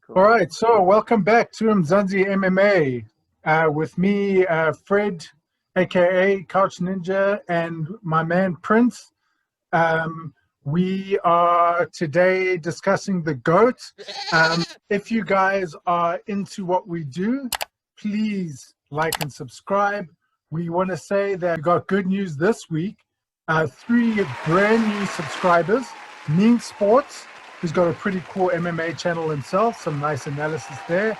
All right, so welcome back to Mzansi MMA with me, Fred, aka Couch Ninja, and my man Prince. We are today discussing the GOAT. If you guys are into what we do, please like and subscribe. We want to say that we got good news this week. 3 brand new subscribers. Mean Sports, who's got a pretty cool MMA channel himself, some nice analysis there.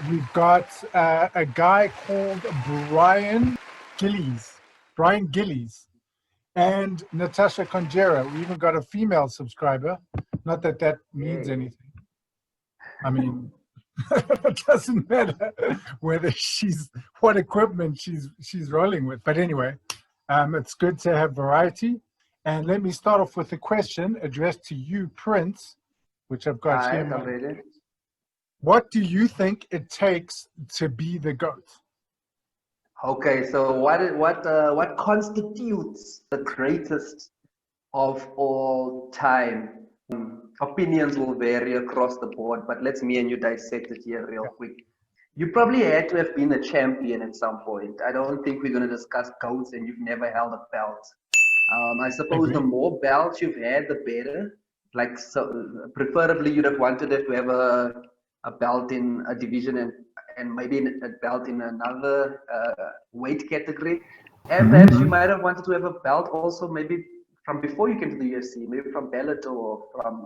We've got a guy called Brian Gillies, and Natasha Conjera. We even got a female subscriber. Not that that means anything. I mean, it doesn't matter whether what equipment she's rolling with. But anyway, it's good to have variety. And let me start off with a question addressed to you, Prince, which I've got here. What do you think it takes to be the GOAT? Okay, so what constitutes the greatest of all time? Opinions will vary across the board, but let's me and you dissect it here real quick. You probably had to have been a champion at some point. I don't think we're going to discuss GOATs and you've never held a belt. I suppose the more belts you've had, the better. Like, so preferably you'd have wanted to have a belt in a division and maybe a belt in another weight category. And perhaps you might have wanted to have a belt also maybe from before you came to the UFC, maybe from Bellator or from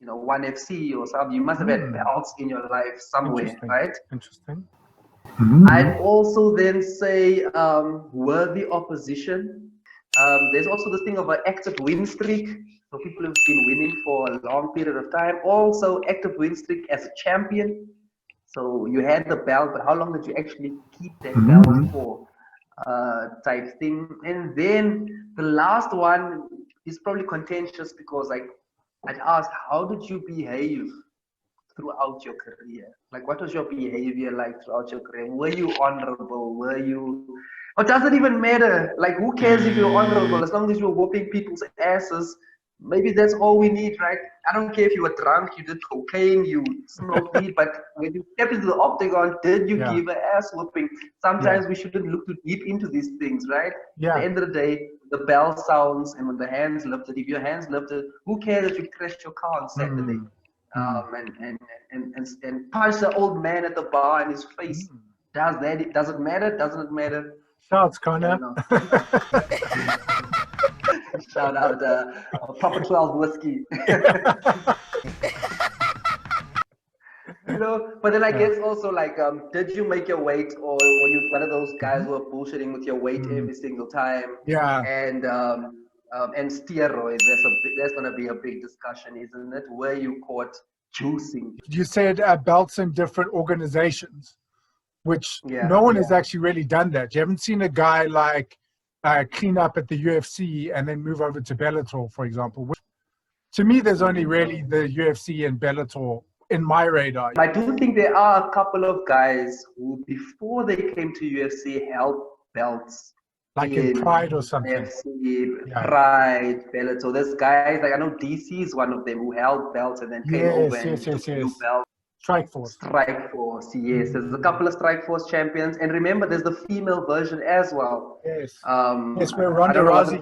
1FC or something. You must have had belts in your life somewhere, right? Interesting. I'd also then say worthy opposition. There's also this thing of an active win streak. So people who've been winning for a long period of time. Also active win streak as a champion. So you had the belt, but how long did you actually keep that belt for? Type thing. And then the last one is probably contentious because I'd ask, how did you behave throughout your career? Like, what was your behavior like throughout your career? Were you honorable? Or does it even matter? Like, who cares if you're honorable? As long as you're whooping people's asses, maybe that's all we need, right? I don't care if you were drunk, you did cocaine, you smoked weed, but when you stepped into the octagon, did you give an ass whooping? Sometimes we shouldn't look too deep into these things, right? At the end of the day, the bell sounds, and when the hands lifted, if your hands lifted, who cares if you crashed your car on Saturday? And punch the old man at the bar in his face. Does it matter? Doesn't it matter? Shouts, Connor. Shout out Proper 12 whiskey. But then I guess also like, did you make your weight, or were you one of those guys who are bullshitting with your weight every single time? And steroids, that's gonna be a big discussion, isn't it? Were you caught juicing? You said belts in different organizations, which no one has actually really done that. You haven't seen a guy like clean up at the UFC and then move over to Bellator, for example. To me, there's only really the UFC and Bellator in my radar. I do think there are a couple of guys who, before they came to UFC, held belts. Like in Pride or something. UFC, Pride, Bellator. There's guys, like I know DC is one of them who held belts and then came over and took new belts. Strikeforce, yes. There's a couple of Strikeforce champions. And remember, there's the female version as well. Yes. Where Ronda Rousey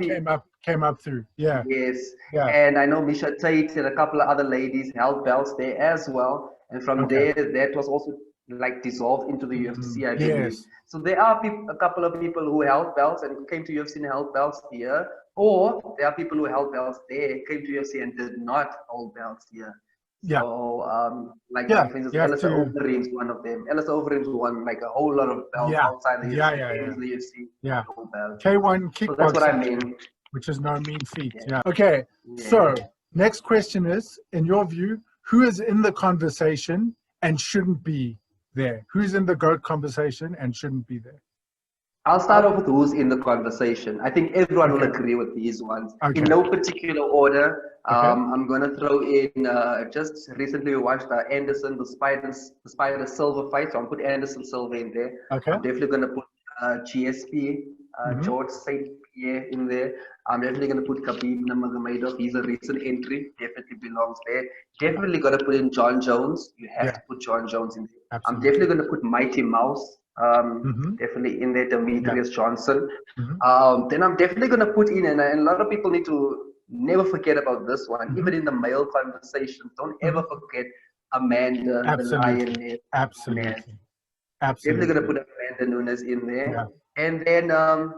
came up through. Yeah. Yes. Yeah. And I know Misha Tate and a couple of other ladies held belts there as well. And from there, that was also like dissolved into the UFC, I believe. So there are a couple of people who held belts and came to UFC and held belts here. Or there are people who held belts there, came to UFC and did not hold belts here. So, for instance, Ellis Overeem's one of them. Ellis Overeem's won like a whole lot of belts outside the UFC. K1 kickboxing. So that's what I mean. Which is no mean feat. Okay, so next question is, in your view, who is in the conversation and shouldn't be there? Who's in the GOAT conversation and shouldn't be there? I'll start off with who's in the conversation. I think everyone will agree with these ones. In no particular order. I'm going to throw in, just recently we watched Anderson, the Spider Silver fight. So I'll put Anderson Silver in there. I'm definitely going to put GSP, George St. yeah, in there. I'm definitely gonna put Khabib Nurmagomedov. He's a recent entry. Definitely belongs there. Definitely gotta put in John Jones. You have Yeah, to put John Jones in there. I'm absolutely. definitely gonna put Mighty Mouse. Mm-hmm. Definitely in there. Yeah. Demetrius Johnson. Mm-hmm. Then I'm definitely gonna put in, and a lot of people need to never forget about this one. Mm-hmm. Even in the male conversation, don't Mm-hmm. ever forget Amanda, the Absolutely. Lioness. Nunes. Absolutely. Definitely gonna Absolutely. put Amanda Nunes in Yeah. there. And then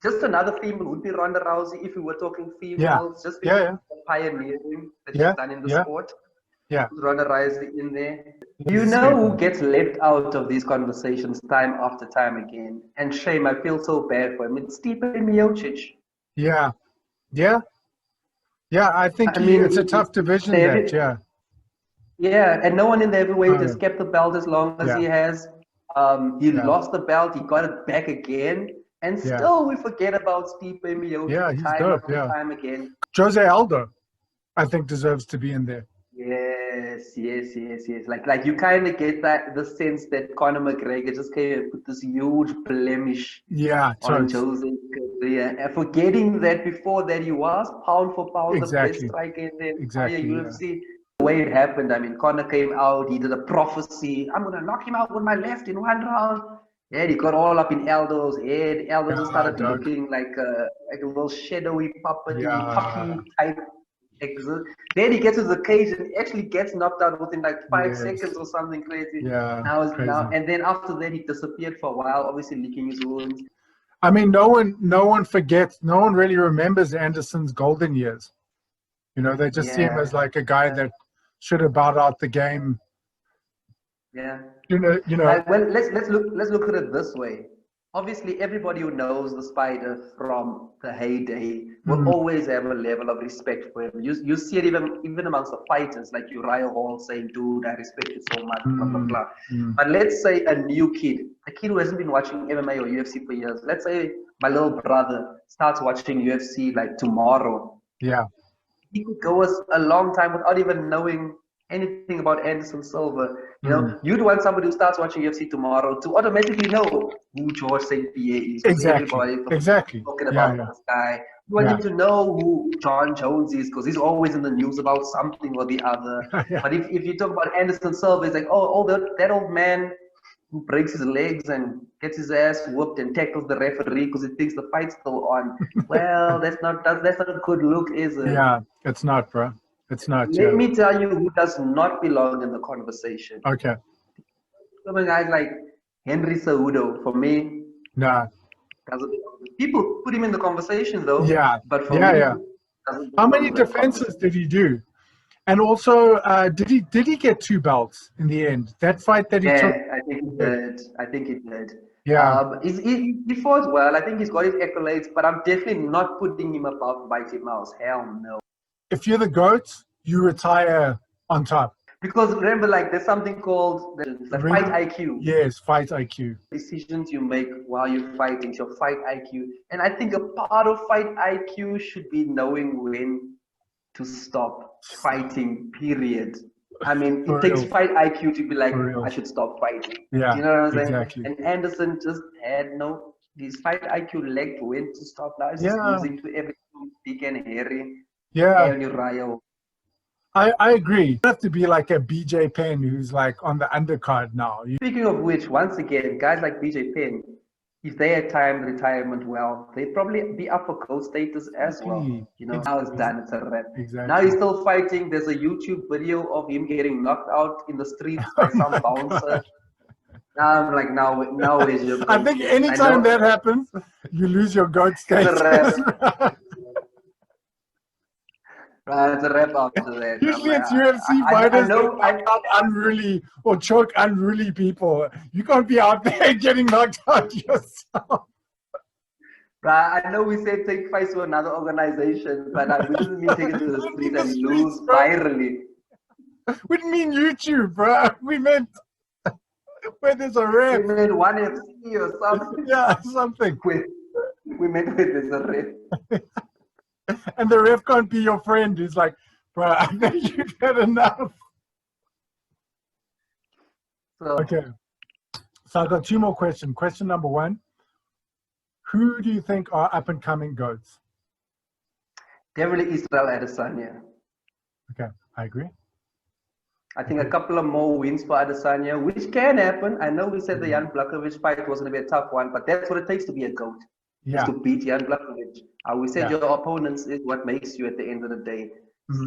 just another female would be Ronda Rousey if we were talking Yeah. females, just Yeah. because Yeah. of the pioneering that she's Yeah. done in the Yeah. sport. Yeah. Ronda Rousey in there. You Let's know say who that. gets left out of these conversations time after time again? And shame, I feel so bad for him. It's Stipe Miocic. Yeah. Yeah. Yeah. I think I mean, it's a tough division that. Yeah. yeah, and no one in the heavyweight has No. kept the belt as long as Yeah. he has. He Yeah. lost the belt, he got it back again, and Yeah. still we forget about Stipe Yeah. Miocic He's time dope. after Yeah. time again. Jose Aldo, I think, deserves to be in there. Yes, yes, yes, yes. Like you kind of get the sense that Conor McGregor just came and put this huge blemish Yeah. on Totes. Jose's career, and forgetting that before that he was pound for pound the best Exactly. striker in the entire Exactly. Yeah. UFC. The way it happened, I mean, Conor came out, he did a prophecy, I'm gonna knock him out with my left in one round. Yeah, he got all up in Aldo's head. Aldo just Yeah, started dog. looking like a little shadowy Yeah. puppy type exit. Then he gets to the cage and actually gets knocked out within like 5 seconds Yes. or something crazy. Yeah. Now Crazy. and then after that he disappeared for a while, obviously licking his wounds. I mean, no one forgets, no one really remembers Anderson's golden years. You know, they just see him Yeah, as like a guy that should have bowed out the game. yeah. You know. Well, let's look at it this way. Obviously, everybody who knows the Spider from the heyday will Mm, always have a level of respect for him. You see it even amongst the fighters, like Uriah Hall saying, "Dude, I respect you so much." Blah blah mm, blah. mm. But let's say a new kid, a kid who hasn't been watching MMA or UFC for years. Let's say my little brother starts watching UFC like tomorrow. Yeah. He could go a long time without even knowing anything about Anderson Silva. You Mm. know, you'd want somebody who starts watching UFC tomorrow to automatically know who George St. Pierre is, because Exactly. everybody was Exactly. talking Yeah. about Yeah. this guy. You want Yeah. him to know who John Jones is, because he's always in the news about something or the other. Yeah. But if you talk about Anderson Silva, it's like, oh, that old man who breaks his legs and gets his ass whooped and tackles the referee because he thinks the fight's still on. Well, that's not a good look, is it? Yeah. It's not, bro. It's not. Let Yeah. me tell you who does not belong in the conversation. Okay. Some guys like Henry Cejudo, for me, Nah. doesn't belong. People put him in the conversation though, Yeah. but for Yeah. me, Yeah. doesn't How belong many in the defenses conversation. did he do? And also, did he get two belts in the end? That fight that he took. Yeah, I think he Yeah. did. I think he did. Yeah. He fought well. I think he's got his accolades, but I'm definitely not putting him above Mighty Mouse. Hell no. If you're the GOAT, you retire on top. Because remember, like, there's something called the fight Ring. IQ. Yes, fight IQ. Decisions you make while you're fighting, your fight IQ. And I think a part of fight IQ should be knowing when to stop fighting, period. I mean, For it takes real. fight IQ to be like, For I real. should stop fighting. Yeah, You know what I'm saying? exactly. And Anderson just had his fight IQ lacked when to stop. Now he's just Yeah, losing to everything big and hairy. yeah. And Uriah. I agree. You have to be like a BJ Penn who's like on the undercard now. Speaking of which, once again, guys like BJ Penn, if they had timed retirement well, they'd probably be up for GOAT status as well. Exactly. You know, now it's done, it's a wrap. Now Exactly. he's still fighting. There's a YouTube video of him getting knocked out in the streets by some bouncer. Now I'm like, now is your I GOAT think status. I anytime know that happens, you lose your GOAT it's a wrap. status. It's a wrap after that. I'm Usually like, it's UFC I fighters that know, knock out unruly or choke unruly people. You can't be out there getting knocked out yourself. I know we said take fights to another organization, but we didn't mean take it to the streets and lose bro. virally. We didn't mean YouTube, bro. We meant where there's a ref. We meant one FC or something. Yeah, something. We meant where there's a ref. And the ref can't be your friend. He's like, bro, I think you've had enough. So, Okay. So I've got two more questions. Question number one. Who do you think are up and coming GOATs? Definitely Israel Adesanya. Okay, I agree. I think a couple of more wins for Adesanya, which can happen. I know we said the Jan Blachowicz fight was going to be a tough one, but that's what it takes to be a GOAT, is to beat Jan Blachowicz. We said your opponents is what makes you at the end of the day.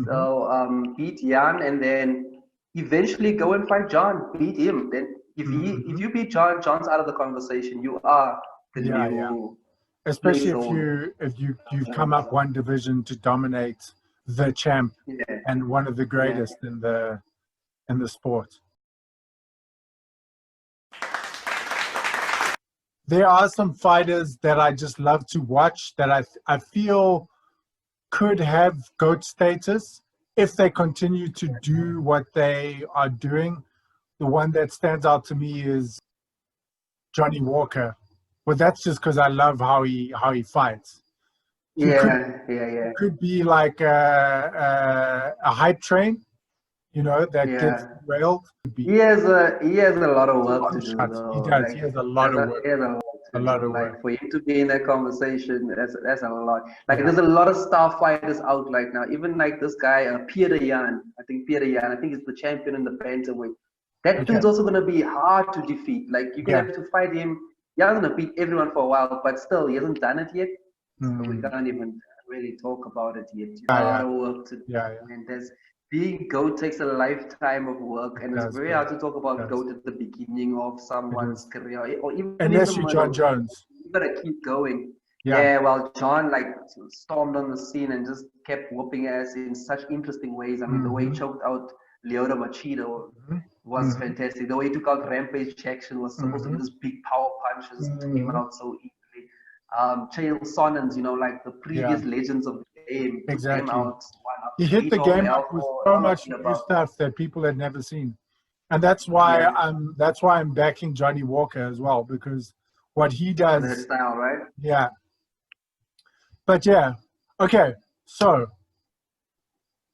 So beat Jan and then eventually go and fight John. Beat him. Then if you beat John, John's out of the conversation. You are the new. Especially if you've come up one division to dominate the champ and one of the greatest in the sport. There are some fighters that I just love to watch that I feel could have GOAT status if they continue to do what they are doing. The one that stands out to me is Johnny Walker. Well, that's just because I love how he fights. He could be like a hype train, you know, that gets railed. He has a lot of work to do. He does. Like, he has a lot of work. Like for him to be in that conversation, that's a lot. Like there's a lot of star fighters out right now. Even like this guy, Peter Yan. I think he's the champion in the bantamweight. That dude's also gonna be hard to defeat. Like you're gonna have to fight him. He's gonna beat everyone for a while, but still he hasn't done it yet. So we can't even really talk about it yet. A lot of work to do. And being GOAT takes a lifetime of work, and it's very hard to talk about GOAT at the beginning of someone's career, or even unless you're John Jones. You gotta keep going. Well, John like stormed on the scene and just kept whooping ass in such interesting ways. I mean, the way he choked out Lyoto Machida was fantastic. The way he took out Rampage Jackson was supposed to be this big power punches, came out so easily. Chael Sonnens, you know, like the previous legends of the game, came out. He hit the game up with so much new stuff that people had never seen, and that's why I'm backing Johnny Walker as well, because what he does. That style, right? Yeah. But okay. So,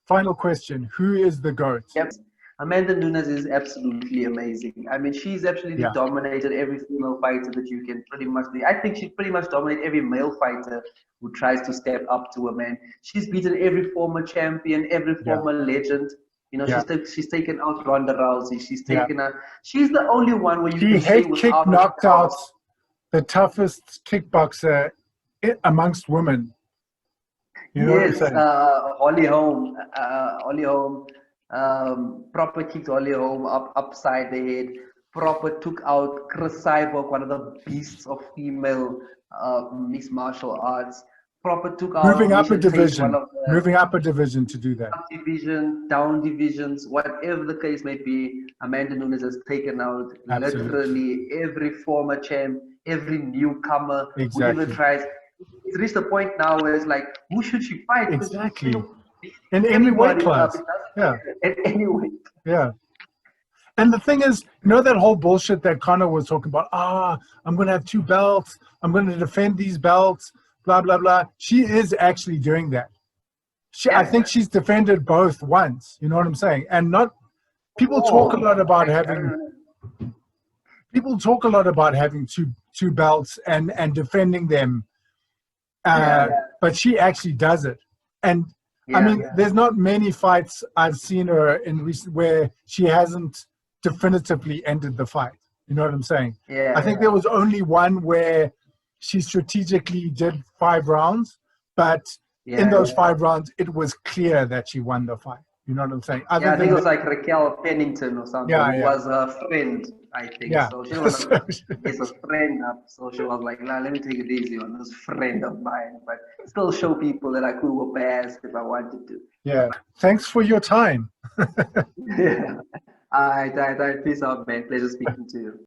final question: who is the GOAT? Amanda Nunes is absolutely amazing. I mean, she's absolutely dominated every female fighter that you can pretty much do. I think she pretty much dominated every male fighter who tries to step up to a man. She's beaten every former champion, every former legend. You know, she's taken out Ronda Rousey. She's taken out. She's the only one where you can say without knocked out the toughest kickboxer amongst women. You know what I'm saying? Holly Holm. Proper kicked Holly Holm upside the head. Proper took out Chris Cyborg, one of the beasts of female mixed martial arts. Proper took out moving up a division to do that. Up division, down divisions, whatever the case may be. Amanda Nunes has taken out literally every former champ, every newcomer who ever tries. It's reached a point now where it's like, who should she fight? Exactly. In any weight class. In any weight. Yeah. And the thing is, you know that whole bullshit that Conor was talking about, I'm going to have 2 belts, I'm going to defend these belts, blah, blah, blah. She is actually doing that. I think she's defended both once, you know what I'm saying? And people talk a lot about having two belts and defending them. But she actually does it. And I mean, there's not many fights I've seen her in recent where she hasn't definitively ended the fight. You know what I'm saying? I think there was only one where she strategically did 5 rounds, but in those 5 rounds, it was clear that she won the fight. You know what I'm saying? I think it was like Raquel Pennington or something. Who was her friend, I think. So she was a friend up. So she was like, let me take it easy on this friend of mine. But still show people that I could whoop ass if I wanted to. Yeah. Thanks for your time. All right. Peace out, man. Pleasure speaking to you.